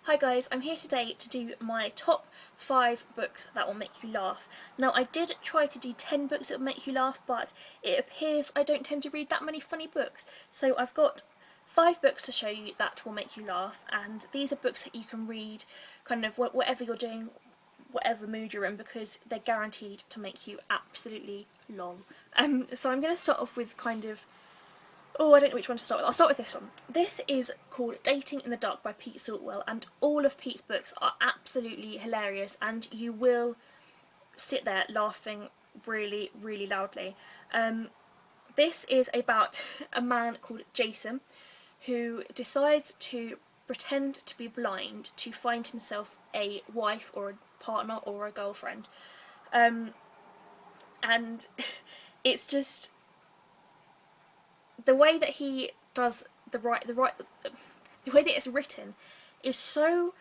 Hi guys, I'm here today to do my top 5 books that will make you laugh. Now I did try to do 10 books that will make you laugh, but it appears I don't tend to read that many funny books. So I've got 5 books to show you that will make you laugh, and these are books that you can read kind of whatever you're doing, whatever mood you're in, because they're guaranteed to make you absolutely long. So I'm going to start off with I don't know which one to start with. I'll start with this one. This is called Dating in the Dark by Pete Saltwell, and all of Pete's books are absolutely hilarious, and you will sit there laughing really, really loudly. This is about a man called Jason who decides to pretend to be blind to find himself a wife or a partner or a girlfriend. And it's just the way that he does the way that it's written is so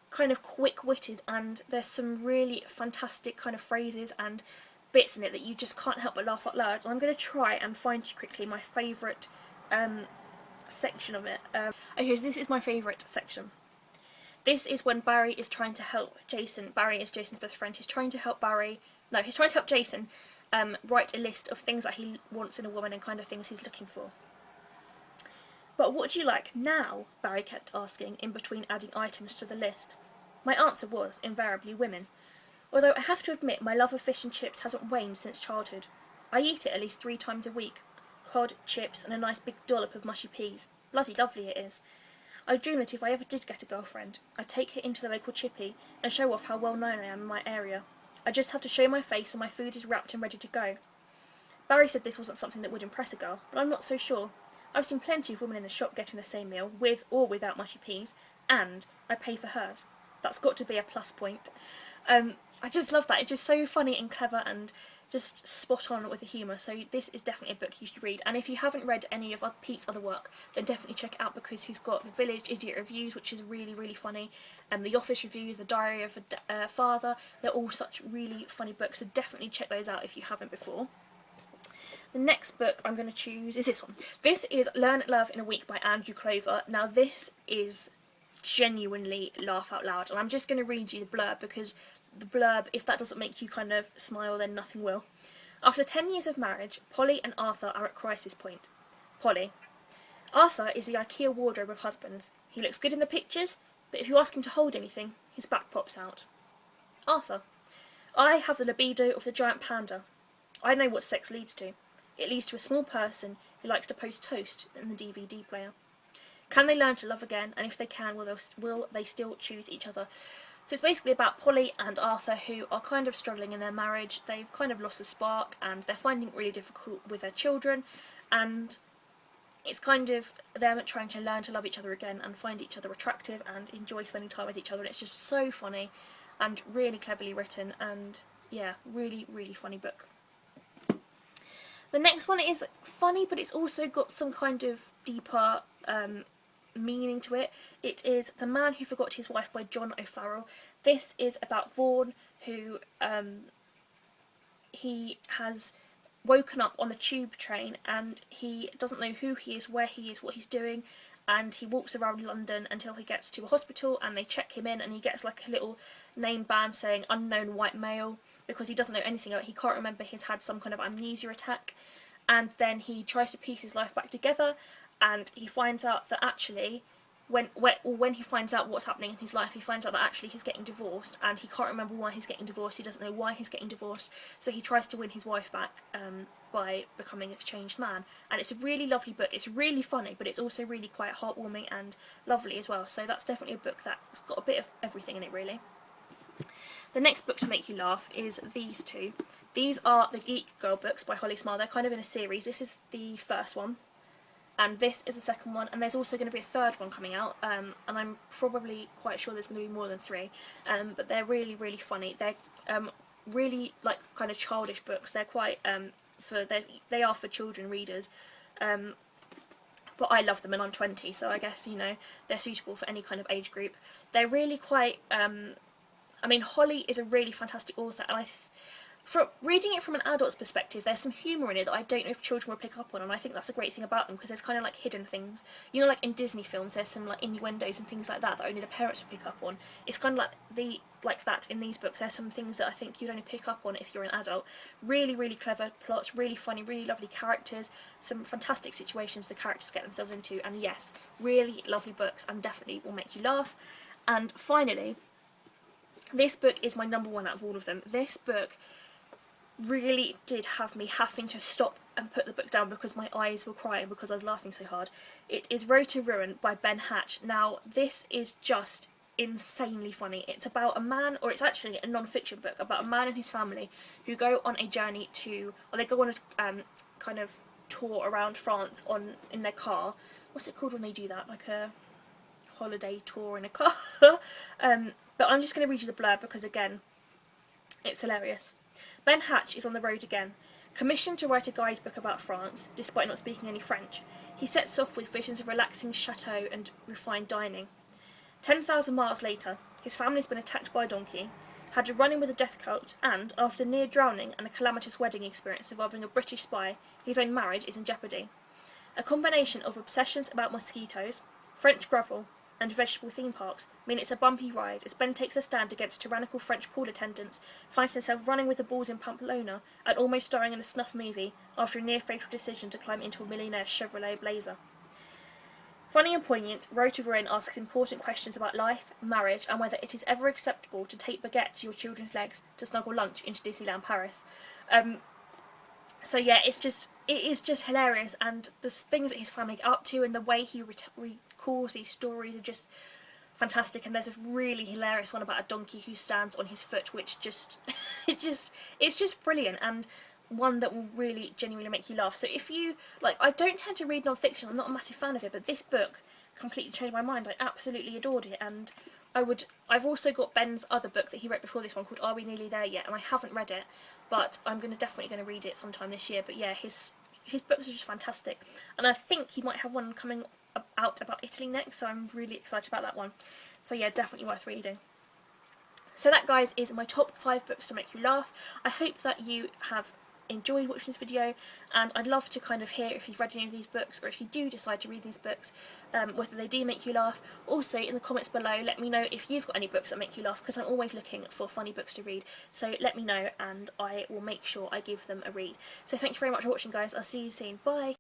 kind of quick-witted, and there's some really fantastic kind of phrases and bits in it that you just can't help but laugh out loud. And I'm going to try and find you quickly my favourite section of it. Okay, so this is my favourite section. This is when Barry is trying to help Jason. Barry is Jason's best friend. He's trying to help Jason write a list of things that he wants in a woman and kind of things he's looking for. "But what do you like now?" Barry kept asking, in between adding items to the list. My answer was, invariably, women. Although I have to admit my love of fish and chips hasn't waned since childhood. I eat it at least 3 times a week. Cod, chips, and a nice big dollop of mushy peas. Bloody lovely it is. I dream that if I ever did get a girlfriend, I'd take her into the local chippy and show off how well known I am in my area. I just have to show my face and my food is wrapped and ready to go. Barry said this wasn't something that would impress a girl, but I'm not so sure. I've seen plenty of women in the shop getting the same meal, with or without mushy peas, and I pay for hers. That's got to be a plus point. I just love that. It's just so funny and clever and just spot on with the humour. So this is definitely a book you should read. And if you haven't read any of Pete's other work, then definitely check it out, because he's got The Village Idiot Reviews, which is really, really funny, and The Office Reviews, The Diary of a Father. They're all such really funny books, so definitely check those out if you haven't before. The next book I'm going to choose is this one. This is Learn Love in a Week by Andrew Clover. Now this is genuinely laugh out loud, and I'm just going to read you the blurb, because the blurb, if that doesn't make you kind of smile, then nothing will. After 10 years of marriage, Polly and Arthur are at crisis point. Polly. Arthur is the IKEA wardrobe of husbands. He looks good in the pictures, but if you ask him to hold anything, his back pops out. Arthur. I have the libido of the giant panda. I know what sex leads to. It leads to a small person who likes to post toast in the DVD player. Can they learn to love again, and if they can, will they still choose each other? So it's basically about Polly and Arthur, who are kind of struggling in their marriage. They've kind of lost the spark, and they're finding it really difficult with their children, and it's kind of them trying to learn to love each other again and find each other attractive and enjoy spending time with each other. And it's just so funny and really cleverly written, and yeah, really, really funny book. The next one is funny, but it's also got some kind of deeper meaning to it. It is The Man Who Forgot His Wife by John O'Farrell. This is about Vaughan, who he has woken up on the tube train, and he doesn't know who he is, where he is, what he's doing, and he walks around London until he gets to a hospital, and they check him in, and he gets like a little name band saying unknown white male, because he doesn't know anything about it. He can't remember he's had some kind of amnesia attack, and then he tries to piece his life back together, and he finds out that actually, when he finds out what's happening in his life, he finds out that actually he's getting divorced, and he can't remember why he's getting divorced. He doesn't know why he's getting divorced, so he tries to win his wife back by becoming a changed man. And it's a really lovely book. It's really funny, but it's also really quite heartwarming and lovely as well. So that's definitely a book that's got a bit of everything in it, really. The next book to make you laugh is these two. These are the Geek Girl books by Holly Smile. They're kind of in a series. This is the first one, and this is the second one, and there's also going to be a third one coming out, and I'm probably quite sure there's going to be more than 3, but they're really, really funny. They're really like kind of childish books. They're quite they are for children readers, but I love them, and I'm 20, so I guess, you know, they're suitable for any kind of age group. They're really quite I mean, Holly is a really fantastic author, and for reading it from an adult's perspective, there's some humour in it that I don't know if children will pick up on, and I think that's a great thing about them, because there's kind of like hidden things. You know, like in Disney films, there's some like innuendos and things like that that only the parents will pick up on. It's kind of like that in these books. There's some things that I think you'd only pick up on if you're an adult. Really, really clever plots, really funny, really lovely characters, some fantastic situations the characters get themselves into, and yes, really lovely books, and definitely will make you laugh. And finally, this book is my number one out of all of them. This book really did have me having to stop and put the book down because my eyes were crying because I was laughing so hard. It is Road to Ruin by Ben Hatch. Now, this is just insanely funny. It's about a man, or it's actually a non-fiction book about a man and his family who go on a journey to, or they go on a kind of tour around France in their car. What's it called when they do that? Like a holiday tour in a car. But I'm just going to read you the blurb because, again, it's hilarious. Ben Hatch is on the road again. Commissioned to write a guidebook about France, despite not speaking any French, he sets off with visions of relaxing chateau and refined dining. 10,000 miles later, his family's been attacked by a donkey, had a run-in with a death cult, and, after near drowning and a calamitous wedding experience involving a British spy, his own marriage is in jeopardy. A combination of obsessions about mosquitoes, French gravel, and vegetable theme parks mean it's a bumpy ride as Ben takes a stand against tyrannical French pool attendants, finds himself running with the bulls in Pamplona, and almost starring in a snuff movie after a near-fatal decision to climb into a millionaire's Chevrolet Blazer. Funny and poignant, Road to Ruin asks important questions about life, marriage, and whether it is ever acceptable to take baguette to your children's legs to snuggle lunch into Disneyland Paris. So yeah, it is just hilarious, and the things that his family get up to and the way he recalls these stories are just fantastic. And there's a really hilarious one about a donkey who stands on his foot, which it's just brilliant, and one that will really genuinely make you laugh. So if you like, I don't tend to read non-fiction, I'm not a massive fan of it, but this book completely changed my mind. I absolutely adored it, and I've also got Ben's other book that he wrote before this one called Are We Nearly There Yet, and I haven't read it, but I'm definitely going to read it sometime this year. But yeah, his books are just fantastic, and I think he might have one coming out about Italy next, so I'm really excited about that one. So yeah, definitely worth reading. So that, guys, is my top 5 books to make you laugh. I hope that you have enjoyed watching this video, and I'd love to kind of hear if you've read any of these books, or if you do decide to read these books, whether they do make you laugh. Also, in the comments below, let me know if you've got any books that make you laugh, because I'm always looking for funny books to read. So let me know, and I will make sure I give them a read. So thank you very much for watching, guys. I'll see you soon. Bye!